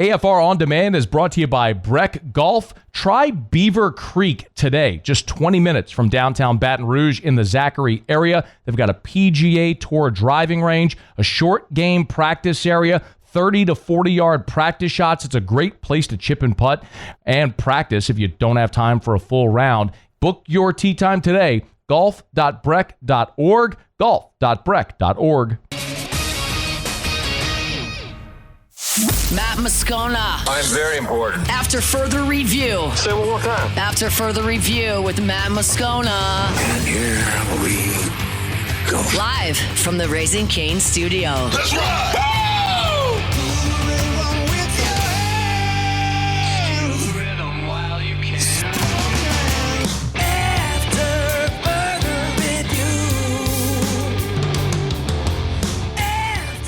AFR On Demand is brought to you by Breck Golf. Try Beaver Creek today, just 20 minutes from downtown Baton Rouge in the Zachary area. They've got a PGA Tour driving range, a short game practice area, 30 to 40-yard practice shots. It's a great place to chip and putt and practice if you don't have time for a full round. Book your tee time today, golf.breck.org, golf.breck.org. Matt Moscona. I'm very important. After further review. Say it one more time. After further review with Matt Moscona. And here we go. Live from the Raising Cane studio. Let's ride!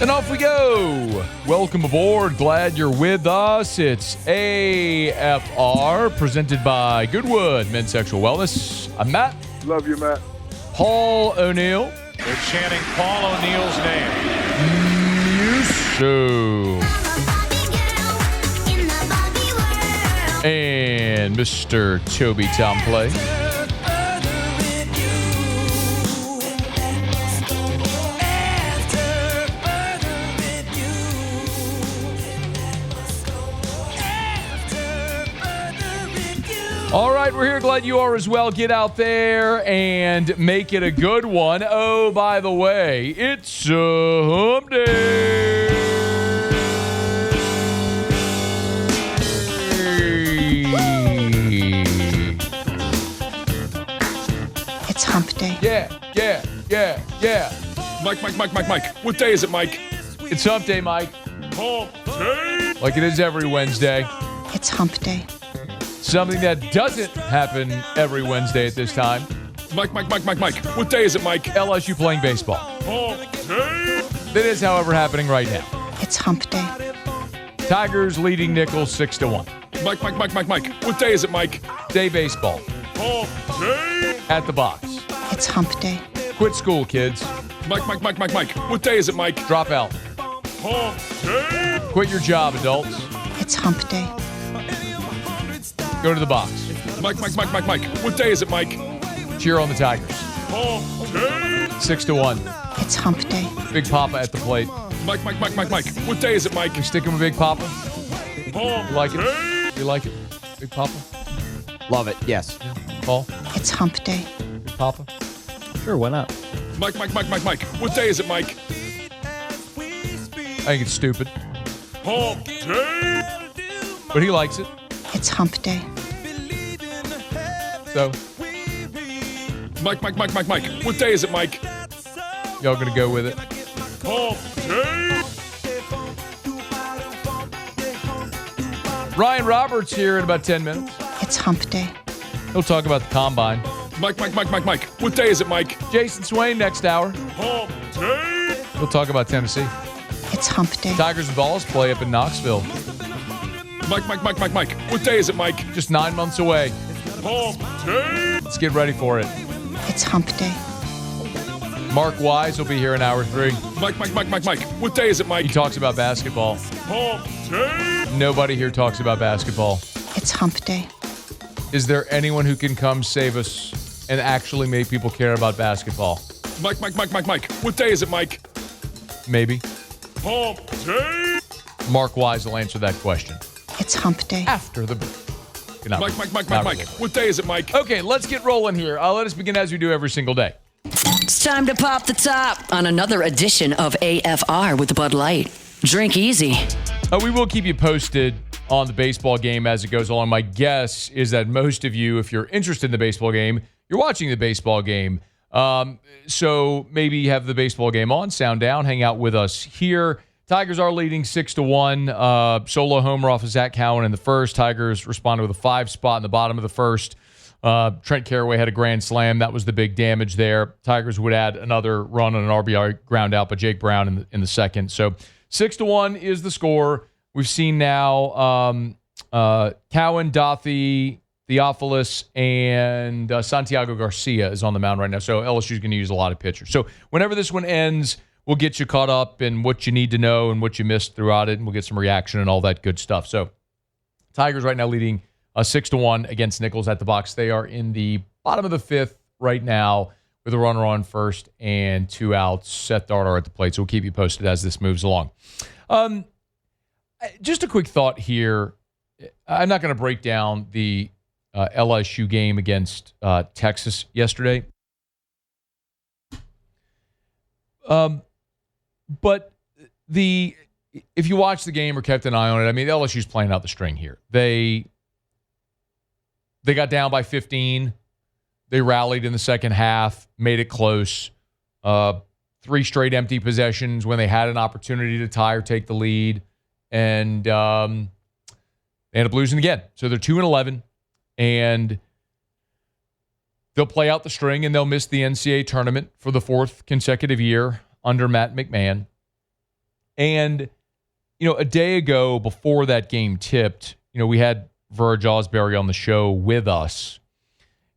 And off we go. Welcome aboard. Glad you're with us. It's AFR, presented by Goodwood Men's Sexual Wellness. I'm Matt. Love you, Matt. Paul O'Neill. They're chanting Paul O'Neill's name. So. And Mr. Toby Tomplay. All right, we're here. Glad you are as well. Get out there and make it a good one. Oh, by the way, it's hump day. It's hump day. Yeah. Mike. What day is it, Mike? It's hump day, Mike. Hump day. Like it is every Wednesday. It's hump day. Something that doesn't happen every Wednesday at this time. Mike. What day is it, Mike? LSU playing baseball. Hump day. That is, however, happening right now. It's hump day. Tigers leading Nichols 6-1. Mike. What day is it, Mike? Day baseball. Hump day. At the box. It's hump day. Quit school, kids. Mike. What day is it, Mike? Drop out. Hump day. Quit your job, adults. It's hump day. Go to the box. Mike. What day is it, Mike? Cheer on the Tigers. Hump day. 6-1. It's hump day. Big Papa at the plate. Mike. What day is it, Mike? You sticking with Big Papa? Hump You like day. it? You like it? Big Papa? Love it, yes. Paul? It's hump day. Big Papa? Sure, why not? Mike. What day is it, Mike? I think it's stupid, Hump day. but he likes it. It's hump day. So, Mike. What day is it, Mike? y'all gonna go with it? Hump day. Ryan Roberts here in about 10 minutes. It's hump day. He'll talk about the combine. Mike. What day is it, Mike? Jason Swain next hour. Hump day. He'll talk about Tennessee. It's hump day. Tigers and Balls play up in Knoxville. Mike. What day is it, Mike? Just 9 months away. Hump day. Let's get ready for it. It's hump day. Mark Wise will be here in hour 3. Mike. What day is it, Mike? He talks about basketball. Hump day. Nobody here talks about basketball. It's hump day. Is there anyone who can come save us and actually make people care about basketball? Mike. What day is it, Mike? Maybe. Hump day. Mark Wise will answer that question It's hump day. after the break. Good night. Mike. Not really. What day is it, Mike? Okay, let's get rolling here. Let us begin as we do every single day. It's time to pop the top on another edition of AFR with Bud Light. Drink easy. We will keep you posted on the baseball game as it goes along. My guess is that most of you, if you're interested in the baseball game, you're watching the baseball game. So maybe have the baseball game on, sound down, hang out with us here. Tigers are leading 6-1. Solo homer off of Zach Cowan in the first. Tigers responded with a 5 spot in the bottom of the first. Trent Carraway had a grand slam. That was the big damage there. Tigers would add another run on an RBI ground out by Jake Brown in the second. So 6-1 is the score. We've seen now Cowan, Dothy, Theophilus, and Santiago Garcia is on the mound right now. So LSU is going to use a lot of pitchers. So whenever this one ends, we'll get you caught up in what you need to know and what you missed throughout it, and we'll get some reaction and all that good stuff. So Tigers right now leading 6-1 against Nichols at the box. They are in the bottom of the fifth right now with a runner on first and 2 outs. Seth Darter at the plate, so we'll keep you posted as this moves along. Just a quick thought here. I'm not going to break down the LSU game against Texas yesterday. But if you watch the game or kept an eye on it, I mean, LSU's playing out the string here. They got down by 15. They rallied in the second half, made it close. 3 straight empty possessions when they had an opportunity to tie or take the lead, and they ended up losing again. So they're 2-11, and they'll play out the string, and they'll miss the NCAA tournament for the 4th consecutive year under Matt McMahon. And, a day ago before that game tipped, we had Verge Osbury on the show with us.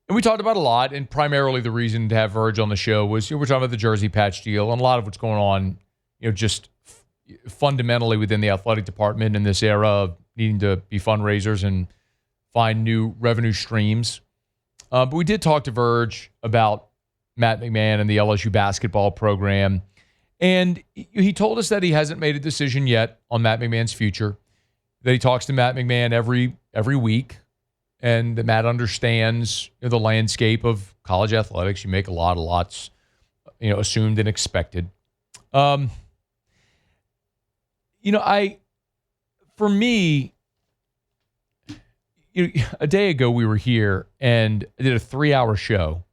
And we talked about a lot, and primarily the reason to have Verge on the show was we're talking about the jersey patch deal and a lot of what's going on, just fundamentally within the athletic department in this era of needing to be fundraisers and find new revenue streams. But we did talk to Verge about Matt McMahon and the LSU basketball program. And he told us that he hasn't made a decision yet on Matt McMahon's future, that he talks to Matt McMahon every week, and that Matt understands the landscape of college athletics. You make a lot of lots, assumed and expected. For me, a day ago we were here and I did a 3-hour show,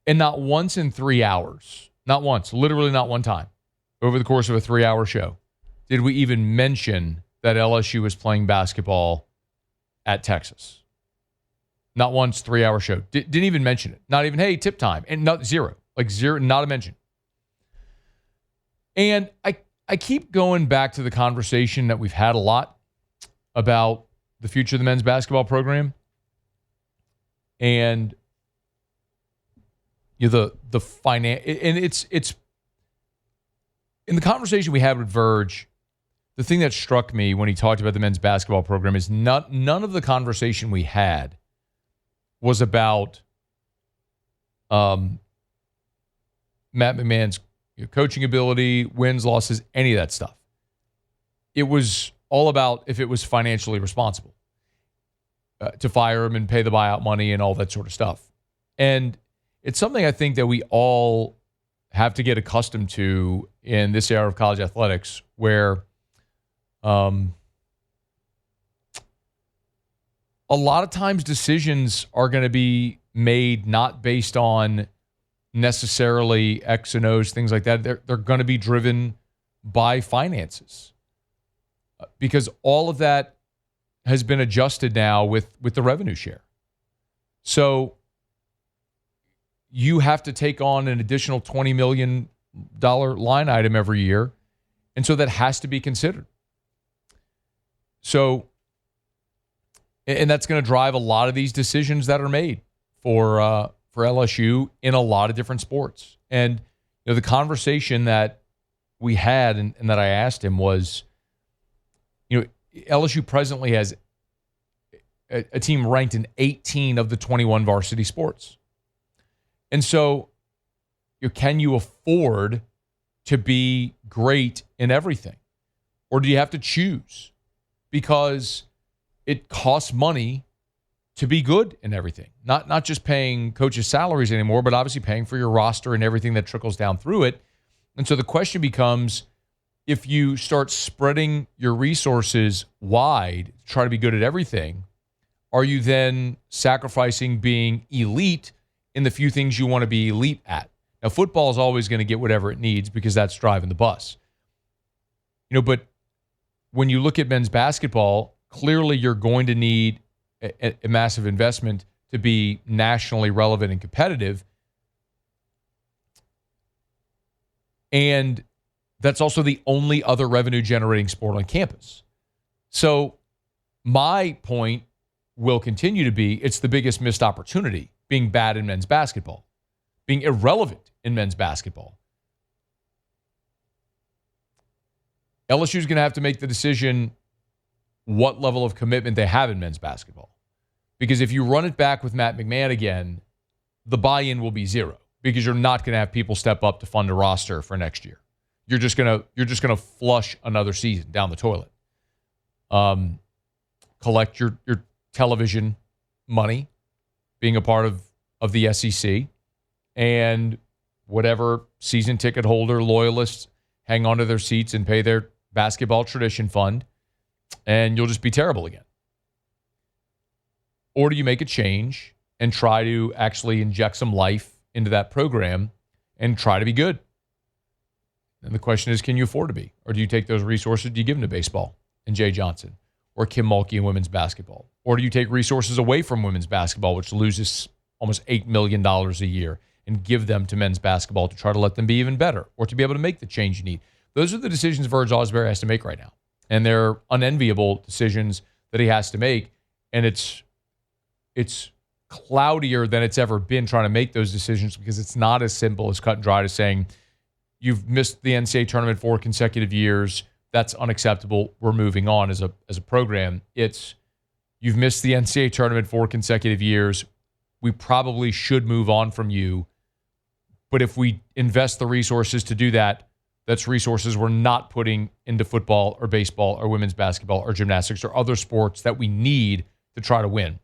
and not once in 3 hours, not once, literally not one time, over the course of a 3-hour show, did we even mention that LSU was playing basketball at Texas. Not once, 3-hour show. Didn't even mention it. Not even, hey, tip time. And zero. Like zero, not a mention. And I keep going back to the conversation that we've had a lot about the future of the men's basketball program. And the finance, and it's in the conversation we had with Verge. The thing that struck me when he talked about the men's basketball program is none of the conversation we had was about Matt McMahon's coaching ability, wins, losses, any of that stuff. It was all about if it was financially responsible to fire him and pay the buyout money and all that sort of stuff. And it's something I think that we all have to get accustomed to in this era of college athletics, where a lot of times decisions are going to be made not based on necessarily X and O's, things like that. They're going to be driven by finances, because all of that has been adjusted now with the revenue share. So you have to take on an additional $20 million line item every year, and so that has to be considered. So, and that's going to drive a lot of these decisions that are made for LSU in a lot of different sports. And the conversation that we had and that I asked him was, LSU presently has a team ranked in 18 of the 21 varsity sports. And so, can you afford to be great in everything? Or do you have to choose? Because it costs money to be good in everything. Not just paying coaches' salaries anymore, but obviously paying for your roster and everything that trickles down through it. And so the question becomes, if you start spreading your resources wide to try to be good at everything, are you then sacrificing being elite in the few things you want to be elite at? Now, football is always going to get whatever it needs because that's driving the bus. But when you look at men's basketball, clearly you're going to need a massive investment to be nationally relevant and competitive. And that's also the only other revenue generating sport on campus. So my point will continue to be, it's the biggest missed opportunity, being bad in men's basketball, being irrelevant in men's basketball. LSU is going to have to make the decision what level of commitment they have in men's basketball. Because if you run it back with Matt McMahon again, the buy-in will be zero because you're not going to have people step up to fund a roster for next year. You're just gonna flush another season down the toilet. Collect your television money, being a part of the SEC, and whatever season ticket holder loyalists hang on to their seats and pay their basketball tradition fund, and you'll just be terrible again. Or do you make a change and try to actually inject some life into that program and try to be good? And the question is, can you afford to be? Or do you take those resources, do you give them to baseball and Jay Johnson or Kim Mulkey in women's basketball? Or do you take resources away from women's basketball, which loses almost $8 million a year, and give them to men's basketball to try to let them be even better or to be able to make the change you need? Those are the decisions Verge Osbury has to make right now. And they're unenviable decisions that he has to make. And it's cloudier than it's ever been trying to make those decisions because it's not as simple as cut and dry as saying, you've missed the NCAA tournament 4 consecutive years. That's unacceptable. We're moving on as a program. It's you've missed the NCAA tournament 4 consecutive years. We probably should move on from you. But if we invest the resources to do that, that's resources we're not putting into football or baseball or women's basketball or gymnastics or other sports that we need to try to win.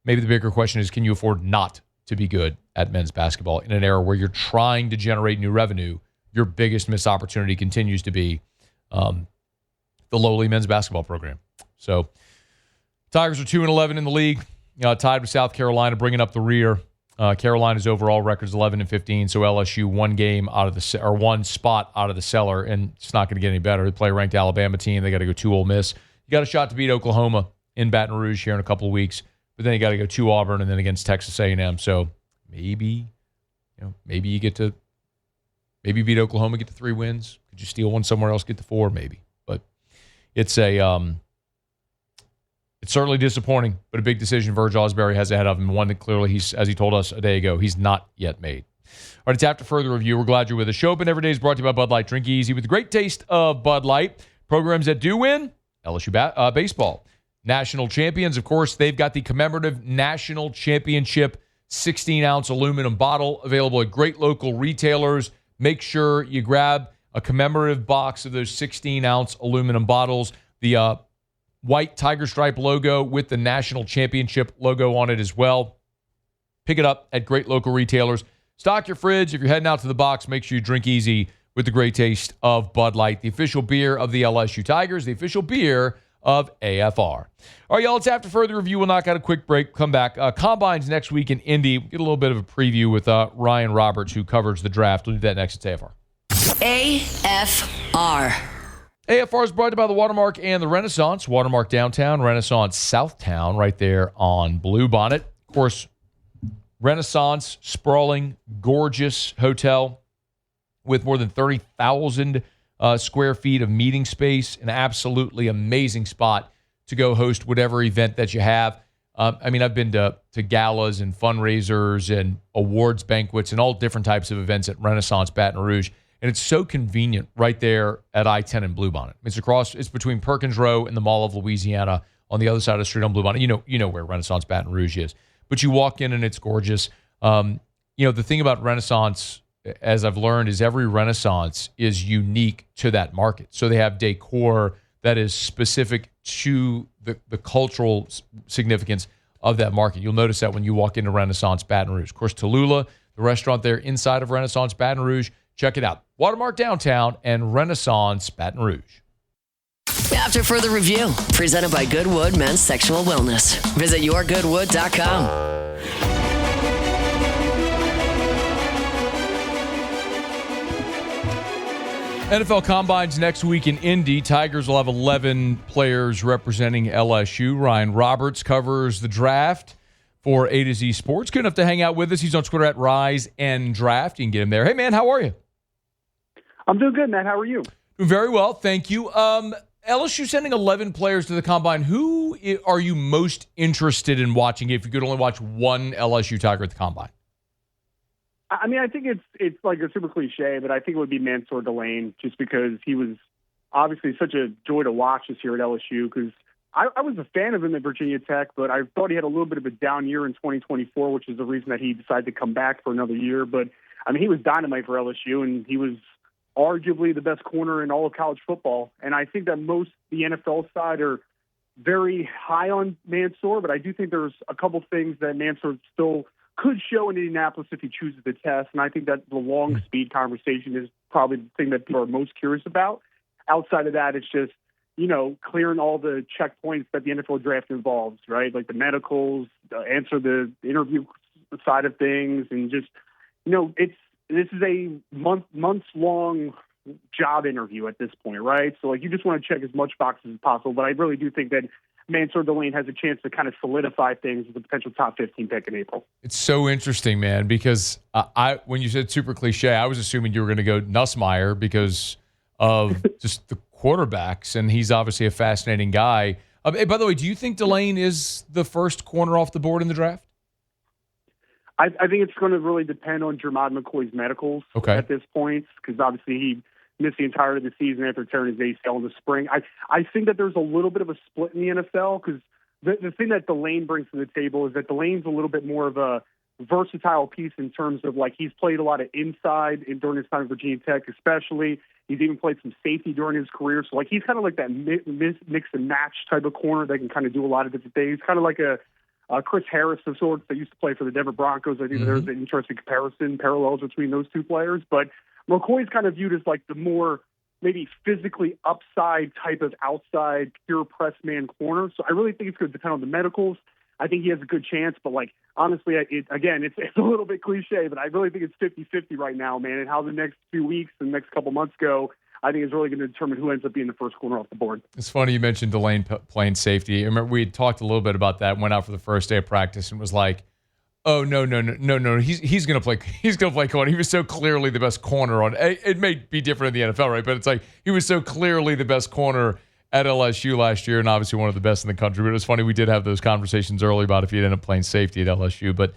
Maybe the bigger question is, can you afford not to be good at men's basketball in an era where you're trying to generate new revenue? Your biggest missed opportunity continues to be the lowly men's basketball program. So Tigers are 2-11 in the league, tied with South Carolina, bringing up the rear. Carolina's overall record is 11-15, so LSU one spot out of the cellar, and it's not going to get any better. They play a ranked Alabama team. They got to go to Ole Miss. You got a shot to beat Oklahoma in Baton Rouge here in a couple of weeks, but then you got to go to Auburn and then against Texas A&M. So maybe you get to. Maybe beat Oklahoma, get to 3 wins. Could you steal one somewhere else, get to 4? Maybe. But it's it's certainly disappointing, but a big decision Verge Osbury has ahead of him, one that clearly as he told us a day ago, he's not yet made. All right, it's after further review. We're glad you're with us. Show Open Every Day is brought to you by Bud Light. Drink easy with the great taste of Bud Light. Programs that do win, LSU baseball. National champions, of course, they've got the commemorative national championship 16-ounce aluminum bottle available at great local retailers. Make sure you grab a commemorative box of those 16-ounce aluminum bottles. The white tiger stripe logo with the national championship logo on it as well. Pick it up at great local retailers. Stock your fridge. If you're heading out to the box, make sure you drink easy with the great taste of Bud Light, the official beer of the LSU Tigers, the official beer of AFR. All right, y'all, it's after further review. We'll knock out a quick break. Come back. Combines next week in Indy. We'll get a little bit of a preview with Ryan Roberts, who covers the draft. We'll do that next at AFR. AFR. AFR is brought to you by the Watermark and the Renaissance. Watermark downtown, Renaissance Southtown, right there on Bluebonnet. Of course, Renaissance, sprawling, gorgeous hotel with more than 30,000 square feet of meeting space, an absolutely amazing spot to go host whatever event that you have. I've been to galas and fundraisers and awards banquets and all different types of events at Renaissance Baton Rouge, and it's so convenient right there at I-10 and Bluebonnet. It's between Perkins Row and the Mall of Louisiana on the other side of the street on Bluebonnet. You know where Renaissance Baton Rouge is, but you walk in and it's gorgeous. The thing about Renaissance, as I've learned, is every Renaissance is unique to that market. So they have decor that is specific to the cultural significance of that market. You'll notice that when you walk into Renaissance Baton Rouge. Of course, Tallulah, the restaurant there inside of Renaissance Baton Rouge, check it out. Watermark Downtown and Renaissance Baton Rouge. After further review, presented by Goodwood Men's Sexual Wellness. Visit yourgoodwood.com. NFL Combines next week in Indy. Tigers will have 11 players representing LSU. Ryan Roberts covers the draft for A to Z Sports. Good enough to hang out with us. He's on Twitter at RiseNDraft. You can get him there. Hey, man, how are you? I'm doing good, Matt. How are you? Doing very well, thank you. LSU sending 11 players to the Combine. Who are you most interested in watching if you could only watch one LSU Tiger at the Combine? I think it's like a super cliche, but I think it would be Mansour Delane just because he was obviously such a joy to watch this year at LSU because I was a fan of him at Virginia Tech, but I thought he had a little bit of a down year in 2024, which is the reason that he decided to come back for another year. But, I mean, he was dynamite for LSU, and he was arguably the best corner in all of college football. And I think that most the NFL side are very high on Mansour, but I do think there's a couple things that Mansour still could show in Indianapolis if he chooses the test. And I think that the long speed conversation is probably the thing that people are most curious about. Outside of that, it's just, clearing all the checkpoints that the NFL draft involves, right? Like the medicals, answer the interview side of things, and just, this is a months long job interview at this point, right? So you just want to check as much boxes as possible. But I really do think that Mansour Delane has a chance to kind of solidify things as a potential top 15 pick in April. It's so interesting, man, because when you said super cliche, I was assuming you were going to go Nussmeier because of just the quarterbacks, and he's obviously a fascinating guy. Hey, by the way, do you think Delane is the first corner off the board in the draft? I think it's going to really depend on Jermod McCoy's medicals at this point, because obviously he missed the entirety of the season after tearing his ACL in the spring. I think that there's a little bit of a split in the NFL, because the thing that Delane brings to the table is that Delane's a little bit more of a versatile piece in terms of he's played a lot of inside during his time at Virginia Tech, especially. He's even played some safety during his career. So he's kind of like that mix and match type of corner that can kind of do a lot of different things. Kind of like a Chris Harris of sorts that used to play for the Denver Broncos. I think there's an interesting parallels between those two players. But McCoy's kind of viewed as the more maybe physically upside type of outside pure press man corner. So I really think it's going to depend on the medicals. I think he has a good chance, but honestly, it's a little bit cliche, but I really think it's 50-50 right now, man. And how the next few weeks and next couple months go, I think is really going to determine who ends up being the first corner off the board. It's funny you mentioned Delane playing safety. I remember we had talked a little bit about that, went out for the first day of practice and was like, oh, no. He's going to play. He's going to play corner. He was so clearly the best corner on. It may be different in the NFL, right? But it's he was so clearly the best corner at LSU last year, and obviously one of the best in the country. But it was funny, we did have those conversations early about if he'd end up playing safety at LSU. But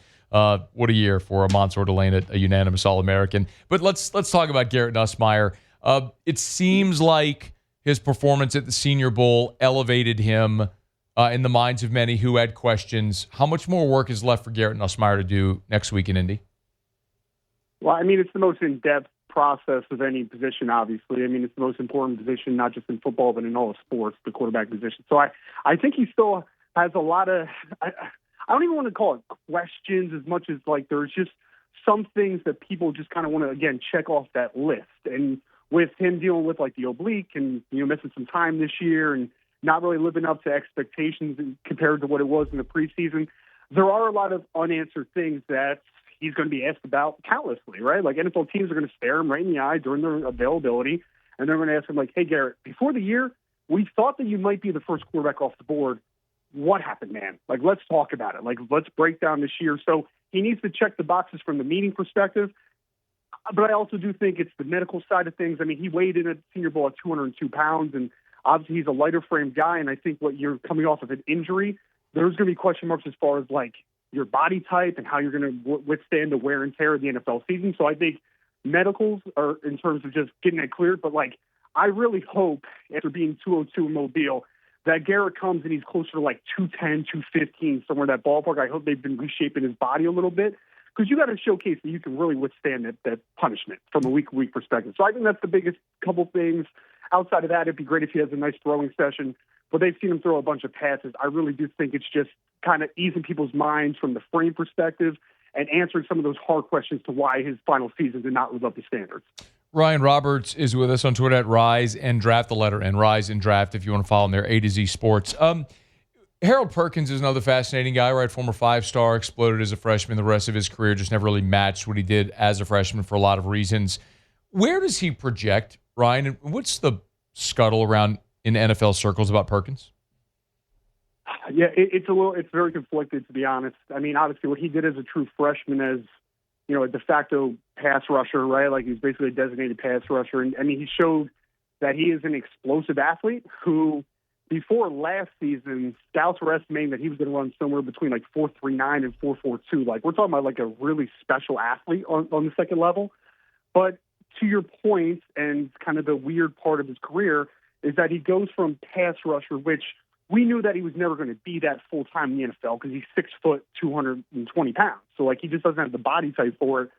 what a year for Mansour Delane, a unanimous All-American. But let's talk about Garrett Nussmeier. It seems like his performance at the Senior Bowl elevated him in the minds of many who had questions. How much more work is left for Garrett Nussmeier to do next week in Indy? Well, I mean, it's the most in-depth process of any position, obviously. I mean, it's the most important position, not just in football, but in all of sports, the quarterback position. So I think he still has a lot of, I don't even want to call it questions as much as there's just some things that people just kind of want to, again, check off that list. And with him dealing with the oblique and, missing some time this year and not really living up to expectations compared to what it was in the preseason, there are a lot of unanswered things that he's going to be asked about countlessly, right? NFL teams are going to stare him right in the eye during their availability, and they're going to ask him, hey, Garrett, before the year, we thought that you might be the first quarterback off the board. What happened, man? Let's talk about it. Let's break down this year. So he needs to check the boxes from the meeting perspective, but I also do think it's the medical side of things. I mean, he weighed in at Senior Bowl at 202 pounds, and obviously he's a lighter-framed guy, and I think what you're coming off of an injury, there's going to be question marks as far as, your body type and how you're going to withstand the wear and tear of the NFL season. So I think medicals are in terms of just getting it cleared. But I really hope after being 202 in Mobile that Garrett comes and he's closer to 210, 215, somewhere in that ballpark. I hope they've been reshaping his body a little bit because you got to showcase that you can really withstand that punishment from a week-to-week perspective. So I think that's the biggest couple things. Outside of that, it'd be great if he has a nice throwing session. But they've seen him throw a bunch of passes. I really do think it's just kind of easing people's minds from the frame perspective and answering some of those hard questions to why his final season did not live up to standards. Ryan Roberts is with us on Twitter at Rise and Draft, the letter N, Rise and Draft, if you want to follow him there, A to Z Sports. Harold Perkins is another fascinating guy, right? Former 5-star, exploded as a freshman. The rest of his career just never really matched what he did as a freshman for a lot of reasons. Where does he project, Ryan? And what's the scuttle around in NFL circles about Perkins? Yeah, it's very conflicted, to be honest. I mean, obviously what he did as a true freshman as, a de facto pass rusher, right? He's basically a designated pass rusher. And I mean, he showed that he is an explosive athlete who, before last season, scouts were estimating that he was going to run somewhere between 4.39 and 4.42. We're talking about a really special athlete on the second level. But to your point, and kind of the weird part of his career, is that he goes from pass rusher, which we knew that he was never going to be that full-time in the NFL because he's 6 foot, 220 pounds. So, like, he just doesn't have the body type for it.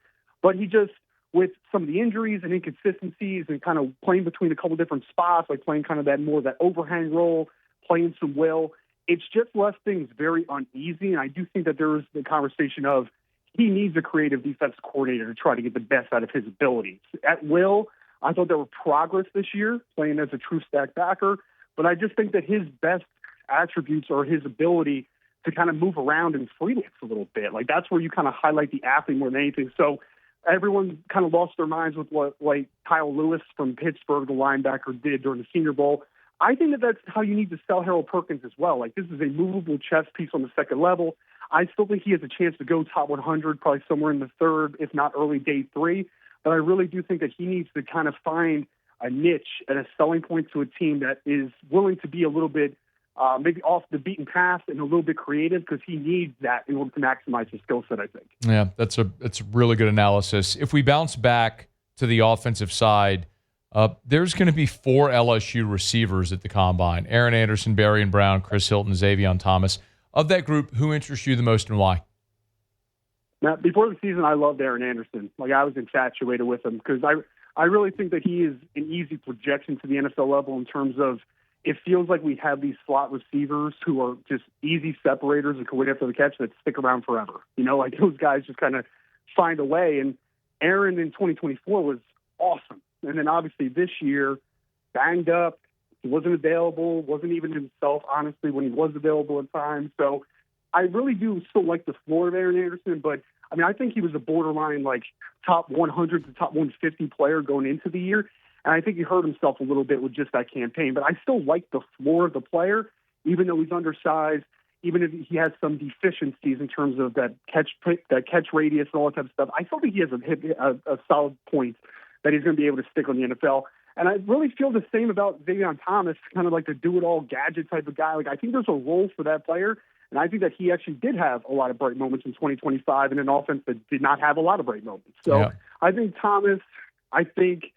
But he just, with some of the injuries and inconsistencies and kind of playing between a couple different spots, like playing kind of that more of that overhang role, playing some will, it's just left things very uneasy. And I do think that there is the conversation of he needs a creative defense coordinator to try to get the best out of his abilities. At will, I thought there were progress this year playing as a true stack backer, but I just think that his best attributes are his ability to kind of move around and freelance a little bit. Like, that's where you kind of highlight the athlete more than anything. So everyone kind of lost their minds with what, like, Kyle Lewis from Pittsburgh, the linebacker, did during the Senior Bowl. I think that that's how you need to sell Harold Perkins as well. Like, this is a movable chess piece on the second level. I still think he has a chance to go top 100, probably somewhere in the third, if not early day 3. But I really do think that he needs to kind of find a niche and a selling point to a team that is willing to be a little bit maybe off the beaten path and a little bit creative, because he needs that in order to maximize his skill set, I think. Yeah, that's a really good analysis. If we bounce back to the offensive side, there's going to be 4 LSU receivers at the Combine: Aaron Anderson, Barry and Brown, Chris Hilton, Xavion Thomas. Of that group, who interests you the most and why? Now, before the season, I loved Aaron Anderson. Like, I was infatuated with him because I really think that he is an easy projection to the NFL level in terms of it feels like we have these slot receivers who are just easy separators and can wait after the catch that stick around forever. You know, like, those guys just kind of find a way. And Aaron in 2024 was awesome. And then obviously this year, banged up, he wasn't available, wasn't even himself, honestly, when he was available at times. So I really do still like the floor of Aaron Anderson, but I mean, I think he was a borderline, like, top 100 to top 150 player going into the year. And I think he hurt himself a little bit with just that campaign. But I still like the floor of the player, even though he's undersized, even if he has some deficiencies in terms of that catch radius and all that type of stuff. I still think he has a solid point that he's going to be able to stick on the NFL. And I really feel the same about Xavion Thomas, kind of like the do-it-all gadget type of guy. Like, I think there's a role for that player. And I think that he actually did have a lot of bright moments in 2025 in an offense that did not have a lot of bright moments. So yeah. I think Thomas, I think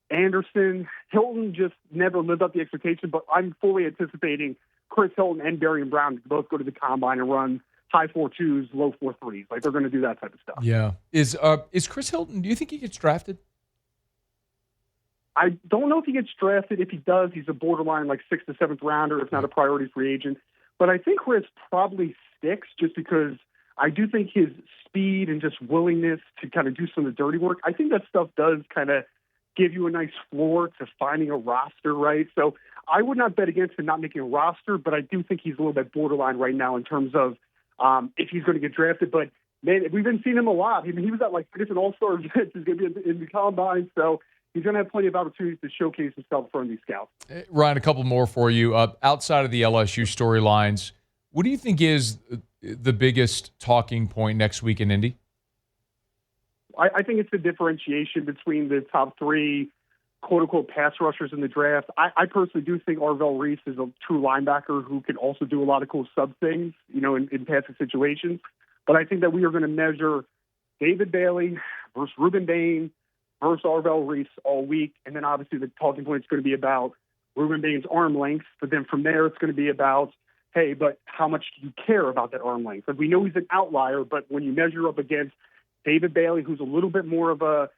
Anderson, Hilton just never lived up to the expectation, but I'm fully anticipating Chris Hilton and Barry and Brown to both go to the Combine and run high 4.2s, low 4.3s. Like, they're going to do that type of stuff. Yeah. Is Chris Hilton, do you think he gets drafted? I don't know if he gets drafted. If he does, he's a borderline, like, 6th to 7th rounder, if not a priority free agent. But I think Chris probably sticks just because I do think his speed and just willingness to kind of do some of the dirty work, I think that stuff does kind of give you a nice floor to finding a roster, right? So I would not bet against him not making a roster, but I do think he's a little bit borderline right now in terms of if he's going to get drafted. But, man, we've been seeing him a lot. I mean, he was at, like, different all-star events. He's going to be in the Combine, so he's going to have plenty of opportunities to showcase himself in front of these scouts. Ryan, a couple more for you. Outside of the LSU storylines, what do you think is the biggest talking point next week in Indy? I think it's the differentiation between the top 3 quote-unquote pass rushers in the draft. I personally do think Arvell Reese is a true linebacker who can also do a lot of cool sub things, you know, in passing situations. But I think that we are going to measure David Bailey versus Ruben Bain versus Arvell Reese all week. And then obviously the talking point is going to be about Ruben Bain's arm length. But then from there, it's going to be about, hey, but how much do you care about that arm length? Like, we know he's an outlier, but when you measure up against David Bailey, who's a little bit more of a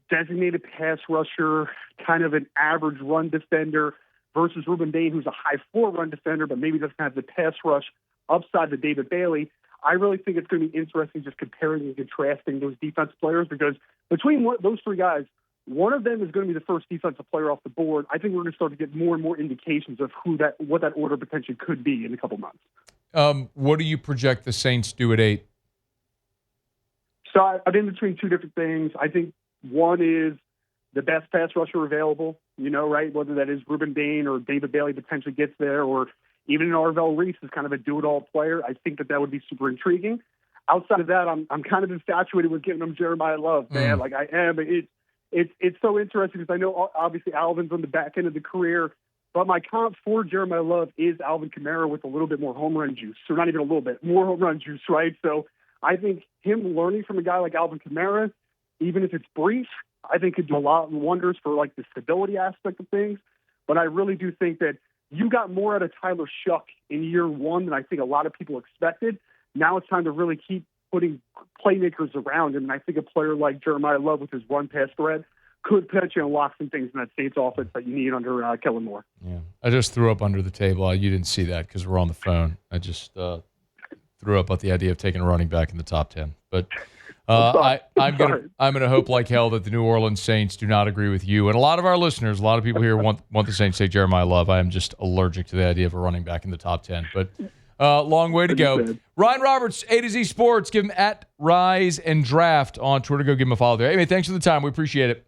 designated pass rusher, kind of an average run defender, versus Ruben Bain, who's a high floor run defender, but maybe doesn't have the pass rush upside to David Bailey. I really think it's going to be interesting just comparing and contrasting those defense players, because between those 3 guys, one of them is going to be the first defensive player off the board. I think we're going to start to get more and more indications of what that order potentially could be in a couple months. What do you project the Saints do at 8? So I'm in between 2 different things. I think one is the best pass rusher available, you know, right? Whether that is Ruben Bain or David Bailey potentially gets there, or even Arvell Reese is kind of a do-it-all player. I think that would be super intriguing. Outside of that, I'm kind of infatuated with giving him Jeremiah Love, man. Like, I am. It's so interesting because I know obviously Alvin's on the back end of the career, but my comp for Jeremiah Love is Alvin Kamara with a little bit more home run juice. So not even a little bit, more home run juice, right? So I think him learning from a guy like Alvin Kamara, even if it's brief, I think could do a lot of wonders for, like, the stability aspect of things. But I really do think that you got more out of Tyler Shuck in year one than I think a lot of people expected. Now it's time to really keep putting playmakers around him. And I think a player like Jeremiah Love with his run-pass threat could potentially unlock some things in that Saints offense that you need under Kellen Moore. Yeah, I just threw up under the table. You didn't see that because we're on the phone. I just threw up at the idea of taking a running back in the top 10. But I'm gonna hope like hell that the New Orleans Saints do not agree with you. And a lot of our listeners, a lot of people here want the Saints to take Jeremiah Love. I am just allergic to the idea of a running back in the top 10. But long way to go. Ryan Roberts, A to Z Sports. Give him at Rise and Draft on Twitter. Go give him a follow there. Hey, man, thanks for the time. We appreciate it.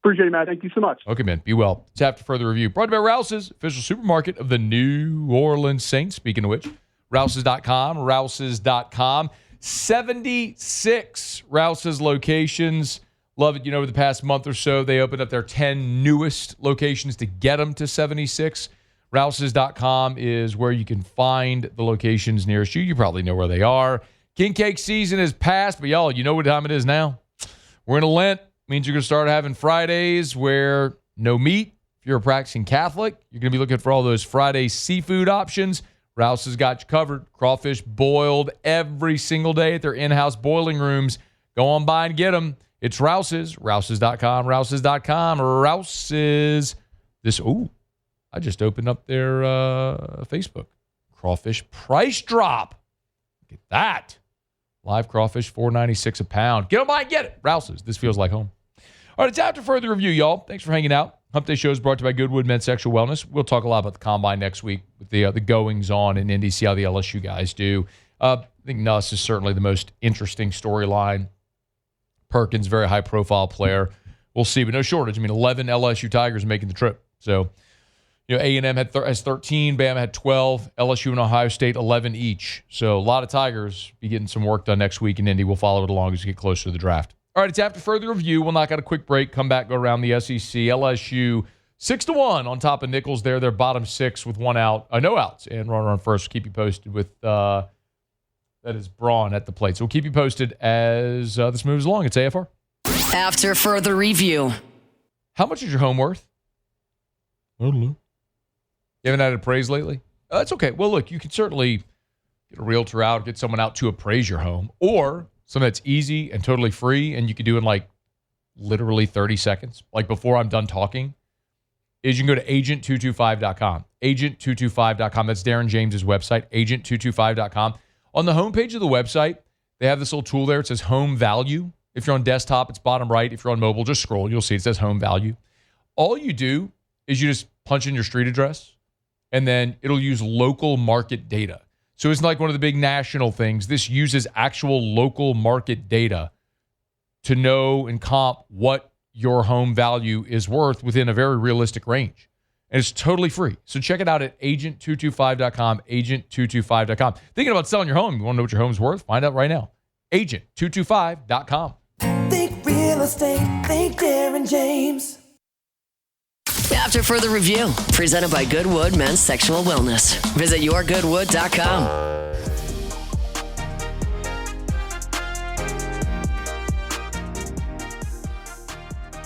Appreciate it, Matt. Thank you so much. Okay, man. Be well. It's after further review. Brought to you by Rouse's, official supermarket of the New Orleans Saints. Speaking of which, Rouse's.com, Rouse's.com. 76 Rouse's locations. Love it. Over the past month or so, they opened up their 10 newest locations to get them to 76. Rouse's.com is where you can find the locations nearest you. You probably know where they are. King Cake season has passed, but y'all, you know what time it is now? We're in a Lent. Means you're going to start having Fridays where no meat. If you're a practicing Catholic, you're going to be looking for all those Friday seafood options. Rouse has got you covered. Crawfish boiled every single day at their in-house boiling rooms. Go on by and get them. It's Rouse's. Rouse's.com. Rouse's.com. Rouse's. I just opened up their Facebook. Crawfish price drop. Look at that. Live crawfish, $4.96 a pound. Get on by and get it. Rouse's. This feels like home. All right, it's after further review, y'all. Thanks for hanging out. Hump Day Show is brought to you by Goodwood Men's Sexual Wellness. We'll talk a lot about the Combine next week with the goings-on in Indy, see how the LSU guys do. I think Nuss is certainly the most interesting storyline. Perkins, very high-profile player. We'll see, but no shortage. 11 LSU Tigers making the trip. So, A&M has 13, Bama had 12, LSU and Ohio State 11 each. So a lot of Tigers be getting some work done next week in Indy. We'll follow it along as we get closer to the draft. All right, it's after further review. We'll knock out a quick break, come back, go around the SEC. LSU 6-1 on top of Nichols there. They're bottom 6 with no outs. And runner on first. We'll keep you posted with that is Braun at the plate. So we'll keep you posted as this moves along. It's AFR. After further review. How much is your home worth? I don't know. You haven't had it appraised lately? That's okay. Well, look, you can certainly get a realtor out, get someone out to appraise your home, or something that's easy and totally free, and you can do in literally 30 seconds, before I'm done talking, is you can go to agent225.com. Agent225.com. That's Darren James's website, agent225.com. On the homepage of the website, they have this little tool there. It says home value. If you're on desktop, it's bottom right. If you're on mobile, just scroll. You'll see it says home value. All you do is you just punch in your street address, and then it'll use local market data. So it's like one of the big national things. This uses actual local market data to know and comp what your home value is worth within a very realistic range. And it's totally free. So check it out at agent225.com, agent225.com. Thinking about selling your home? You want to know what your home's worth? Find out right now. Agent225.com. Think real estate, think Darren James. After further review, presented by Goodwood Men's Sexual Wellness. Visit yourgoodwood.com.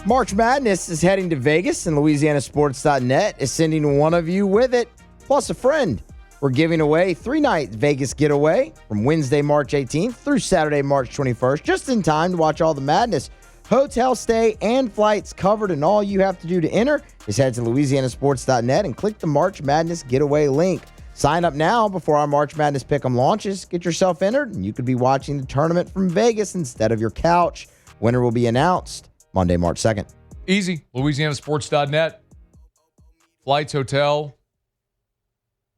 March Madness is heading to Vegas, and LouisianaSports.net is sending one of you with it, plus a friend. We're giving away 3-night Vegas getaway from Wednesday, March 18th through Saturday, March 21st, just in time to watch all the madness. Hotel stay and flights covered, and all you have to do to enter is head to LouisianaSports.net and click the March Madness getaway link. Sign up now before our March Madness Pick'em launches. Get yourself entered, and you could be watching the tournament from Vegas instead of your couch. Winner will be announced Monday, March 2nd. Easy. LouisianaSports.net. Flights, hotel.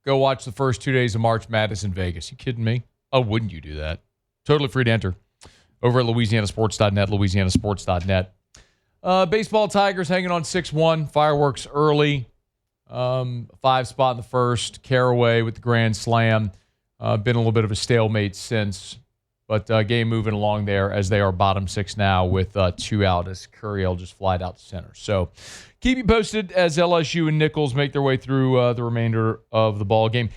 Go watch the first 2 days of March Madness in Vegas. You kidding me? Oh, wouldn't you do that? Totally free to enter. Over at LouisianaSports.net, LouisianaSports.net. Baseball Tigers hanging on 6-1. Fireworks early. 5 spot in the first. Caraway with the grand slam. Been a little bit of a stalemate since. But game moving along there as they are bottom 6 now with 2 out as Curiel just flied out to center. So keep you posted as LSU and Nichols make their way through the remainder of the ball game.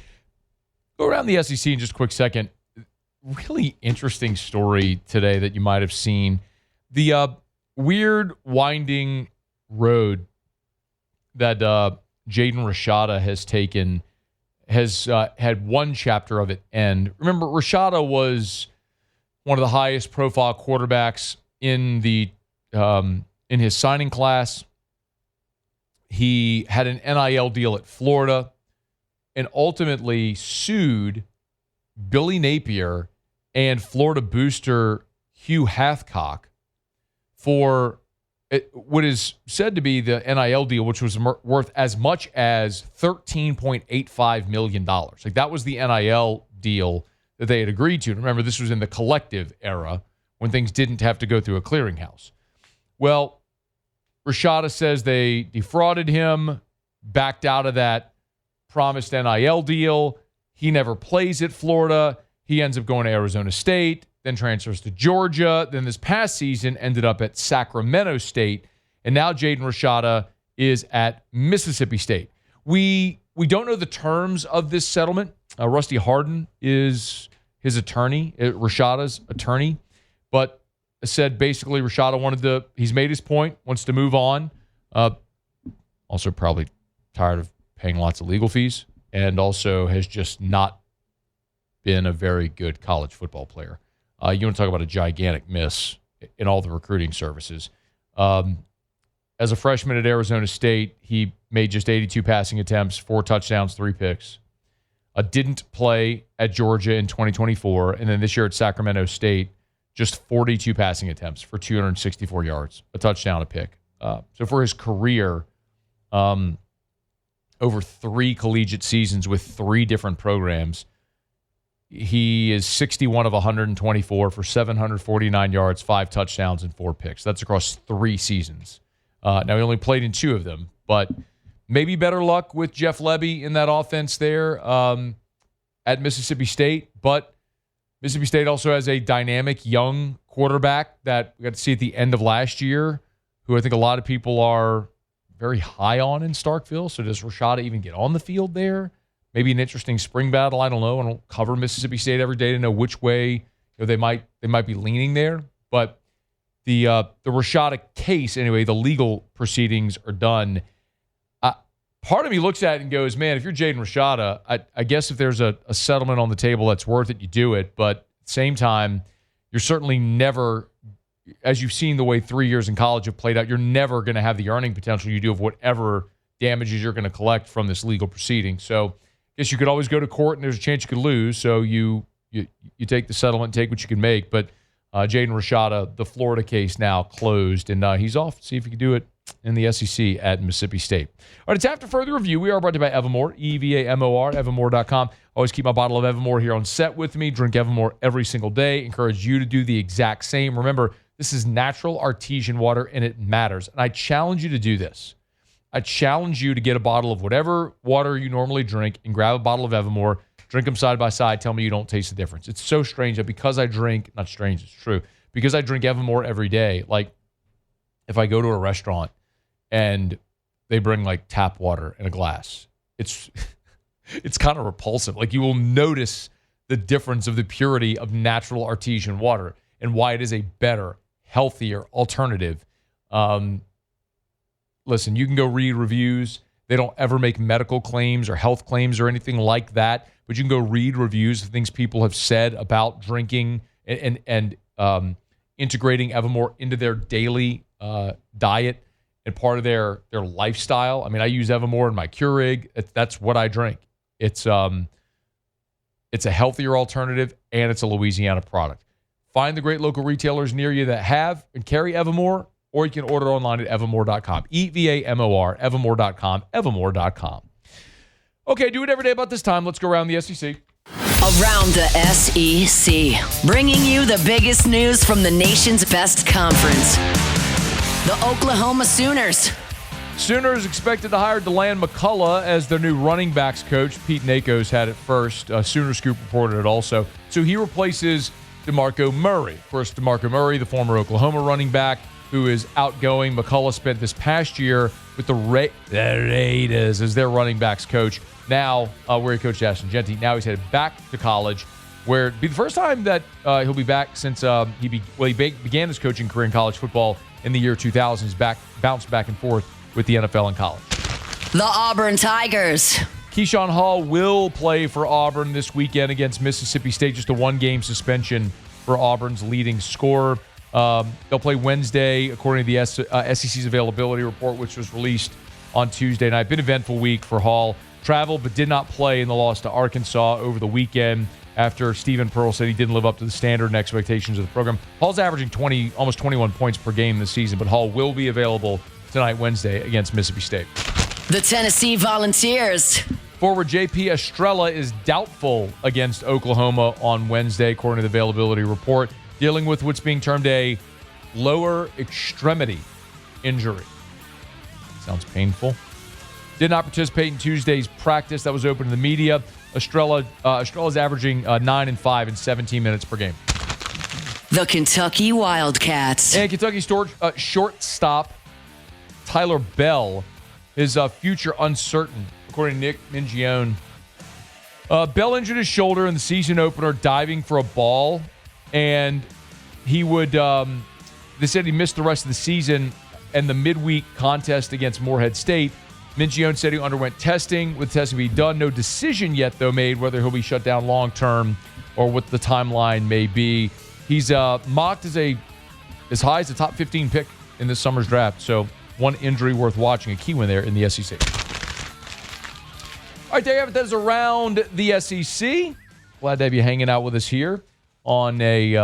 Go around the SEC in just a quick second. Really interesting story today that you might have seen. The weird winding road that Jaden Rashada has had one chapter of it end. Remember, Rashada was one of the highest profile quarterbacks in his signing class. He had an NIL deal at Florida and ultimately sued Billy Napier and Florida booster Hugh Hathcock for what is said to be the NIL deal, which was worth as much as $13.85 million. Like, that was the NIL deal that they had agreed to. Remember, this was in the collective era when things didn't have to go through a clearinghouse. Well, Rashada says they defrauded him, backed out of that promised NIL deal. He never plays at Florida. He ends up going to Arizona State, then transfers to Georgia. Then this past season ended up at Sacramento State. And now Jaden Rashada is at Mississippi State. We don't know the terms of this settlement. Rusty Hardin is his attorney, Rashada's attorney. But said basically Rashada he's made his point, wants to move on. Also probably tired of paying lots of legal fees, and also has just not been a very good college football player. You want to talk about a gigantic miss in all the recruiting services. As a freshman at Arizona State, he made just 82 passing attempts, 4 touchdowns, 3 picks. Didn't play at Georgia in 2024, and then this year at Sacramento State, just 42 passing attempts for 264 yards, a touchdown, a pick. So for his career, over 3 collegiate seasons with 3 different programs, he is 61 of 124 for 749 yards, 5 touchdowns, and 4 picks. That's across 3 seasons. Now, he only played in 2 of them, but maybe better luck with Jeff Lebby in that offense there at Mississippi State. But Mississippi State also has a dynamic young quarterback that we got to see at the end of last year, who I think a lot of people are very high on in Starkville. So does Rashada even get on the field there? Maybe an interesting spring battle. I don't know. I don't cover Mississippi State every day to know which way they might be leaning there. But the Rashada case, anyway, the legal proceedings are done. Part of me looks at it and goes, man, if you're Jaden Rashada, I guess if there's a settlement on the table that's worth it, you do it. But at the same time, you're certainly never, as you've seen the way 3 years in college have played out, you're never going to have the earning potential you do of whatever damages you're going to collect from this legal proceeding. So I guess you could always go to court and there's a chance you could lose. So you take the settlement, take what you can make. But Jaden Rashada, the Florida case now closed, and he's off to see if he can do it in the SEC at Mississippi State. All right, it's after further review. We are brought to you by Evermore, EVAMOR, Evermore.com. Always keep my bottle of Evermore here on set with me. Drink Evermore every single day. Encourage you to do the exact same. Remember, this is natural artesian water, and it matters. And I challenge you to do this. I challenge you to get a bottle of whatever water you normally drink and grab a bottle of Evermore, drink them side by side, tell me you don't taste the difference. It's so strange that because I drink, not strange, it's true, because I drink Evermore every day, like if I go to a restaurant and they bring like tap water in a glass, it's kind of repulsive. Like, you will notice the difference of the purity of natural artesian water and why it is a better, healthier alternative. Listen, you can go read reviews. They don't ever make medical claims or health claims or anything like that, but you can go read reviews of things people have said about drinking and integrating Evermore into their daily diet and part of their lifestyle. I mean, I use Evermore in my Keurig. That's what I drink. It's a healthier alternative, and it's a Louisiana product. Find the great local retailers near you that have and carry Evermore, or you can order online at evermore.com. EVAMOR, evermore.com, evermore.com. Okay, do it every day about this time. Let's go around the SEC. Around the SEC, bringing you the biggest news from the nation's best conference. The Oklahoma Sooners. Sooners expected to hire DeLand McCullough as their new running backs coach. Pete Nakos had it first. Sooner Scoop reported it also. So he replaces DeMarco Murray. Of course, DeMarco Murray, the former Oklahoma running back, who is outgoing. McCullough spent this past year with the Raiders as their running backs coach. Now, where he coached Ashton Genty. Now he's headed back to college, where it'd be the first time that he'll be back since he began his coaching career in college football in the year 2000. He's bounced back and forth with the NFL and college. The Auburn Tigers. Keyshawn Hall will play for Auburn this weekend against Mississippi State. Just a one-game suspension for Auburn's leading scorer. They'll play Wednesday, according to the SEC's availability report, which was released on Tuesday night. Been an eventful week for Hall. Traveled but did not play in the loss to Arkansas over the weekend after Stephen Pearl said he didn't live up to the standard and expectations of the program. Hall's averaging almost 21 points per game this season, but Hall will be available tonight, Wednesday, against Mississippi State. The Tennessee Volunteers. Forward J.P. Estrella is doubtful against Oklahoma on Wednesday, according to the availability report, dealing with what's being termed a lower extremity injury. Sounds painful. Did not participate in Tuesday's practice that was open to the media. Estrella's averaging 9 and 5 in 17 minutes per game. The Kentucky Wildcats. And Kentucky shortstop Tyler Bell, his future uncertain, according to Nick Mingione. Bell injured his shoulder in the season opener diving for a ball, and he would. They said he missed the rest of the season and the midweek contest against Morehead State. Mingione said he underwent testing, with testing being done. No decision yet, though, made whether he'll be shut down long-term or what the timeline may be. He's mocked as high as a top 15 pick in this summer's draft. So one injury worth watching, a key one there in the SEC. All right, there you have it. That is around the SEC. Glad to have you hanging out with us here on a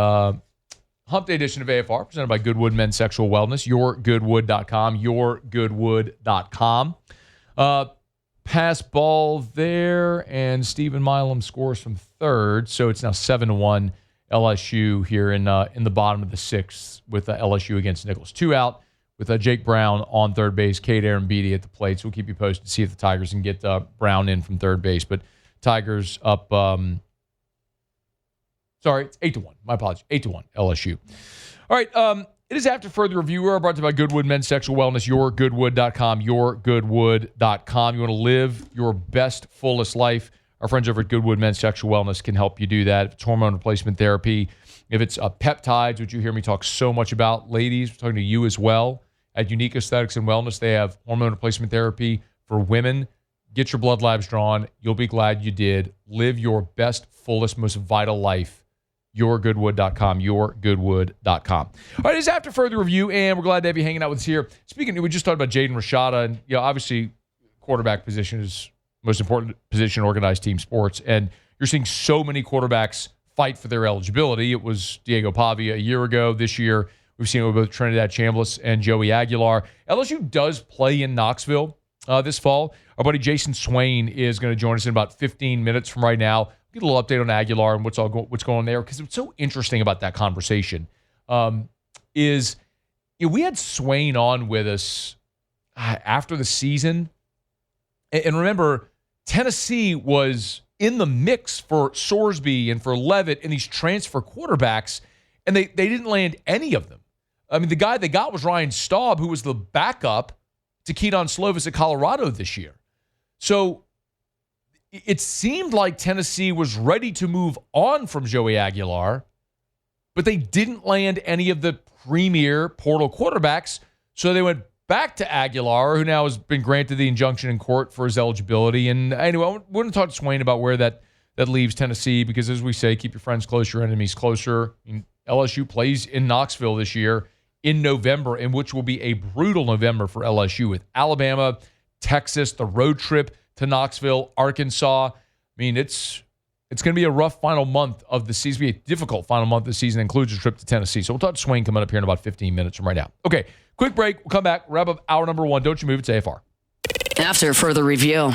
Hump Day edition of AFR, presented by Goodwood Men's Sexual Wellness, yourgoodwood.com, yourgoodwood.com. Pass ball there, and Stephen Milam scores from third, so it's now 7-1 LSU here in the bottom of the sixth with LSU against Nicholas. 2 out with Jake Brown on third base, Cade Aaron Beatty at the plate. So we'll keep you posted to see if the Tigers can get Brown in from third base. But Tigers up, it's 8-1. My apologies, 8-1 LSU. All right, it is after further review. We're brought to you by Goodwood Men's Sexual Wellness, yourgoodwood.com, yourgoodwood.com. You want to live your best, fullest life. Our friends over at Goodwood Men's Sexual Wellness can help you do that. If it's hormone replacement therapy, if it's peptides, which you hear me talk so much about. Ladies, we're talking to you as well. At Unique Aesthetics and Wellness, they have hormone replacement therapy for women. Get your blood labs drawn. You'll be glad you did. Live your best, fullest, most vital life. yourgoodwood.com, yourgoodwood.com. All right, it's after further review, and we're glad to have you hanging out with us here. Speaking, we just talked about Jaden Rashada, and obviously quarterback position is the most important position in organized team sports, and you're seeing so many quarterbacks fight for their eligibility. It was Diego Pavia a year ago. This year, we've seen it with both Trinidad Chambliss and Joey Aguilar. LSU does play in Knoxville this fall. Our buddy Jason Swain is going to join us in about 15 minutes from right now. Get a little update on Aguilar and what's going on there, because what's so interesting about that conversation is we had Swain on with us after the season. And remember, Tennessee was in the mix for Sorsby and for Levitt and these transfer quarterbacks, and they didn't land any of them. I mean, the guy they got was Ryan Staub, who was the backup to Keaton Slovis at Colorado this year. So it seemed like Tennessee was ready to move on from Joey Aguilar, but they didn't land any of the premier portal quarterbacks, so they went back to Aguilar, who now has been granted the injunction in court for his eligibility. And anyway, I want to talk to Swain about where that leaves Tennessee, because as we say, keep your friends close, your enemies closer. I mean, LSU plays in Knoxville this year in November, in which will be a brutal November for LSU with Alabama, Texas, the road trip to Knoxville, Arkansas. I mean, it's going to be a rough final month of the season. It'll be a difficult final month of the season, includes a trip to Tennessee. So we'll talk to Swain coming up here in about 15 minutes from right now. Okay, quick break. We'll come back. Wrap up hour number 1. Don't you move. It's AFR. After further review.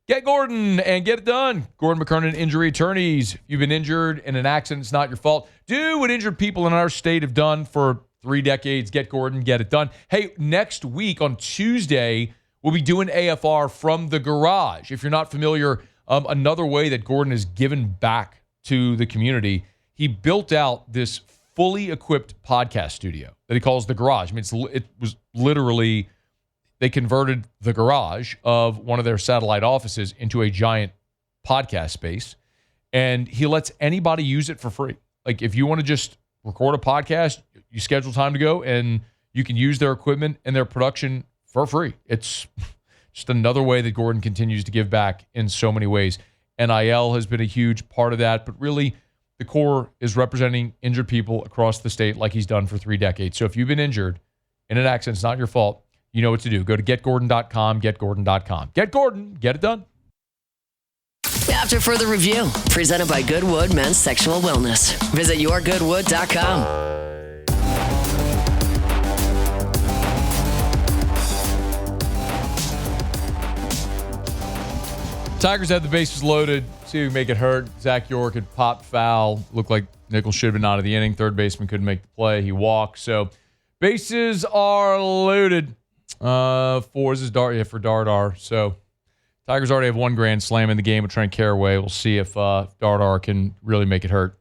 Get Gordon and get it done. Gordon McKernan Injury Attorneys. If you've been injured in an accident, it's not your fault. Do what injured people in our state have done for 3 decades. Get Gordon, get it done. Hey, next week on Tuesday, we'll be doing AFR from the garage. If you're not familiar, another way that Gordon has given back to the community, he built out this fully equipped podcast studio that he calls the garage. I mean, it was literally, they converted the garage of one of their satellite offices into a giant podcast space, and he lets anybody use it for free. Like, if you want to just record a podcast, you schedule time to go, and you can use their equipment and their production for free. It's Just another way that Gordon continues to give back in so many ways. NIL has been a huge part of that, but really the core is representing injured people across the state like he's done for 3 decades. So if you've been injured in an accident, it's not your fault. You know what to do. Go to getgordon.com, getgordon.com. Get Gordon. Get it done. After further review, presented by Goodwood Men's Sexual Wellness. Visit yourgoodwood.com. Tigers had the bases loaded. See if we can make it hurt. Zach York had popped foul. Looked like Nichols should have been out of the inning. Third baseman couldn't make the play. He walked. So bases are loaded. This is for Dardar. So Tigers already have 1 grand slam in the game with Trent Carraway. We'll see if Dardar can really make it hurt.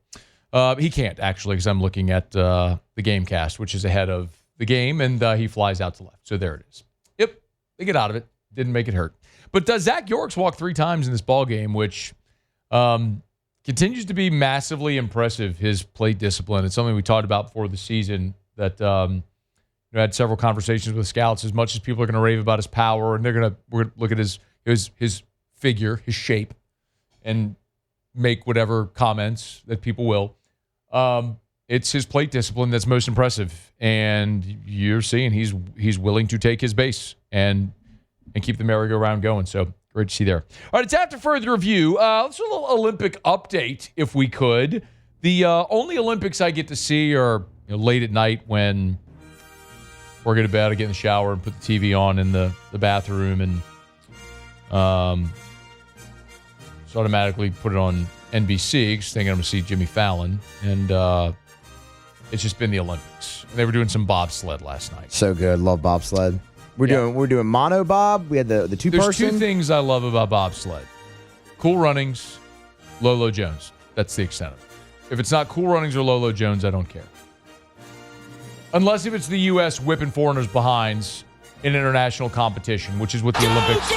He can't, actually, because I'm looking at the game cast, which is ahead of the game, and he flies out to left. So there it is. Yep, they get out of it. Didn't make it hurt. But Zach York's walked 3 times in this ball game, which continues to be massively impressive, his plate discipline. It's something we talked about before the season that had several conversations with scouts. As much as people are going to rave about his power, and we're going to look at his figure, his shape, and make whatever comments that people will. It's his plate discipline that's most impressive, and you're seeing he's willing to take his base and keep the merry-go-round going. So great to see there. All right, it's after further review. Let's do a little Olympic update, if we could. The only Olympics I get to see are late at night when we're going to bed, I get in the shower and put the TV on in the bathroom, and so automatically put it on NBC, just thinking I'm going to see Jimmy Fallon. And it's just been the Olympics. They were doing some bobsled last night. So good. Love bobsled. We're doing mono bob. We had the 2-person. There's 2 things I love about bobsled. Cool Runnings, Lolo Jones. That's the extent of it. If it's not Cool Runnings or Lolo Jones, I don't care. Unless if it's the U.S. whipping foreigners behinds in international competition, which is what the Olympics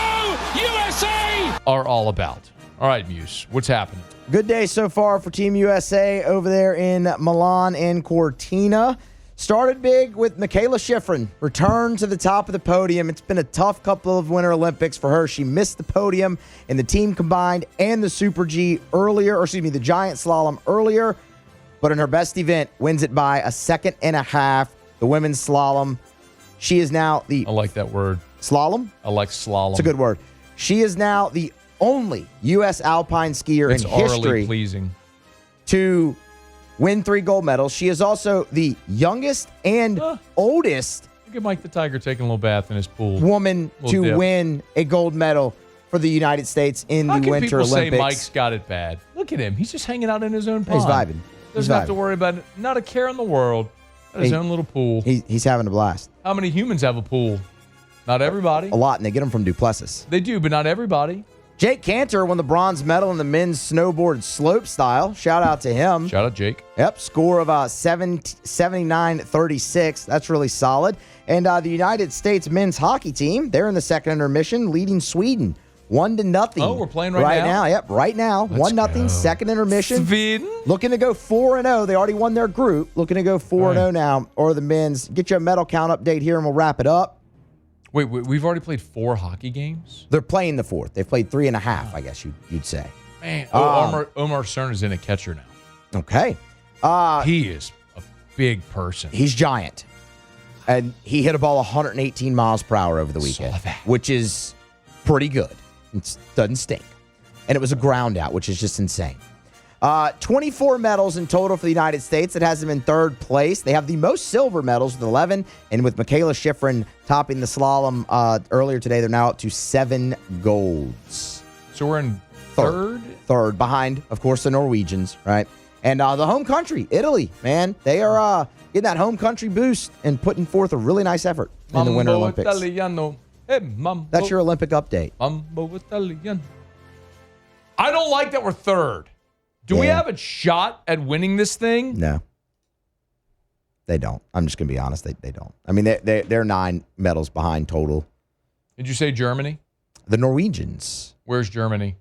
USA are all about. All right, Muse, what's happening? Good day so far for Team USA over there in Milan and Cortina. Started big with Michaela Schifrin, return to the top of the podium. It's been a tough couple of Winter Olympics for her. She missed the podium in the team combined and the Super G earlier, the giant slalom earlier. But in her best event, wins it by a 2.5 seconds. The women's slalom. She is now the... I like that word. Slalom? I like slalom. It's a good word. She is now the only U.S. alpine skier in history pleasing to win 3 gold medals. She is also the youngest and oldest Look at Mike the Tiger taking a little bath in his pool. Woman to win a gold medal for the United States in the Winter Olympics. How can people say Mike's got it bad? Look at him. He's just hanging out in his own pond. He's vibing. Doesn't have to worry about it. Not a care in the world. Got his own little pool. He's having a blast. How many humans have a pool? Not everybody. A lot, and they get them from Duplessis. They do, but not everybody. Jake Cantor won the bronze medal in the men's snowboard slope style. Shout out to him. Shout out, Jake. Yep, score of 79-36. That's really solid. And the United States men's hockey team, they're in the second intermission, leading Sweden 1-0. Oh, we're playing right now? Yep, right now. 1-0, second intermission. Sweden. Looking to go 4-0. They already won their group. Looking to go 4-0 now, or the men's. Get you a medal count update here, and we'll wrap it up. Wait, we've already played 4 hockey games? They're playing the 4th. They've played 3.5, I guess you'd say. Man, Omar Cern is in a catcher now. Okay. He is a big person. He's giant. And he hit a ball 118 miles per hour over the weekend, which is pretty good. It doesn't stink. And it was a ground out, which is just insane. 24 medals in total for the United States. It has them in 3rd place. They have the most silver medals with 11, and with Michaela Schifrin topping the slalom earlier today, they're now up to 7 golds. So we're in 3rd? 3rd, behind, of course, the Norwegians, right? And the home country, Italy, man, they are getting that home country boost and putting forth a really nice effort in the Winter Olympics. Italiano. Hey, mambo. That's your Olympic update. Mambo Italiano. I don't like that we're 3rd. Do we have a shot at winning this thing? No. They don't. I'm just going to be honest. They don't. I mean, they're 9 medals behind total. Did you say Germany? The Norwegians. Where's Germany?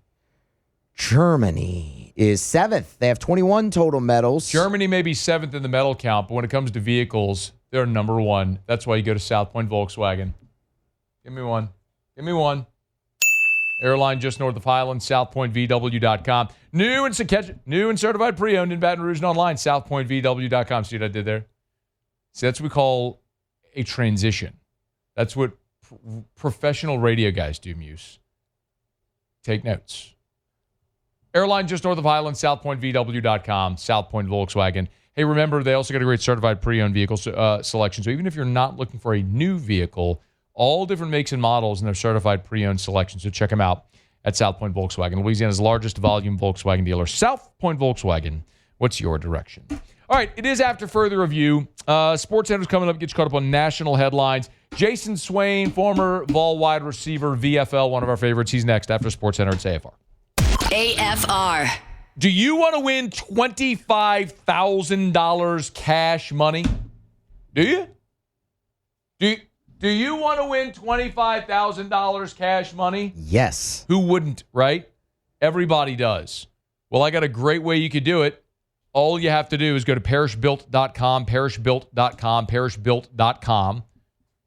Germany is 7th. They have 21 total medals. Germany may be 7th in the medal count, but when it comes to vehicles, they're number 1. That's why you go to South Point Volkswagen. Give me one. Give me one. Airline just north of Highland, southpointvw.com. New and certified pre-owned in Baton Rouge and online, southpointvw.com. See what I did there? See, that's what we call a transition. That's what professional radio guys do, Muse. Take notes. Airline just north of Highland, southpointvw.com, South Point Volkswagen. Hey, remember, they also got a great certified pre-owned vehicle selection. So even if you're not looking for a new vehicle, all different makes and models in their certified pre-owned selection. So check them out at South Point Volkswagen, Louisiana's largest volume Volkswagen dealer. South Point Volkswagen, what's your direction? All right, it is after further review. SportsCenter's coming up, get you caught up on national headlines. Jason Swain, former Vol wide receiver, VFL, one of our favorites. He's next after SportsCenter at AFR. AFR. Do you want to win $25,000 cash money? Do you? Do you want to win $25,000 cash money? Yes. Who wouldn't, right? Everybody does. Well, I got a great way you could do it. All you have to do is go to parishbuilt.com, parishbuilt.com,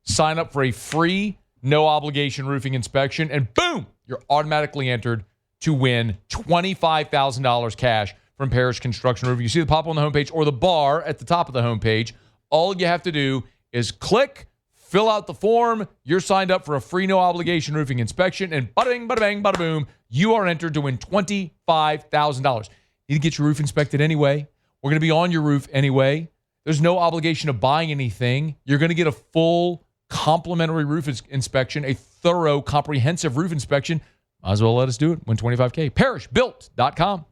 sign up for a free, no-obligation roofing inspection, and boom, you're automatically entered to win $25,000 cash from Parish Construction Roofing. You see the pop on the homepage or the bar at the top of the homepage. All you have to do is click, fill out the form. You're signed up for a free, no-obligation roofing inspection, and bada bing, bada bang, bada boom, you are entered to win $25,000. You need to get your roof inspected anyway. We're going to be on your roof anyway. There's no obligation of buying anything. You're going to get a full complimentary roof inspection, a thorough, comprehensive roof inspection. Might as well let us do it. Win $25K. Parishbuilt.com.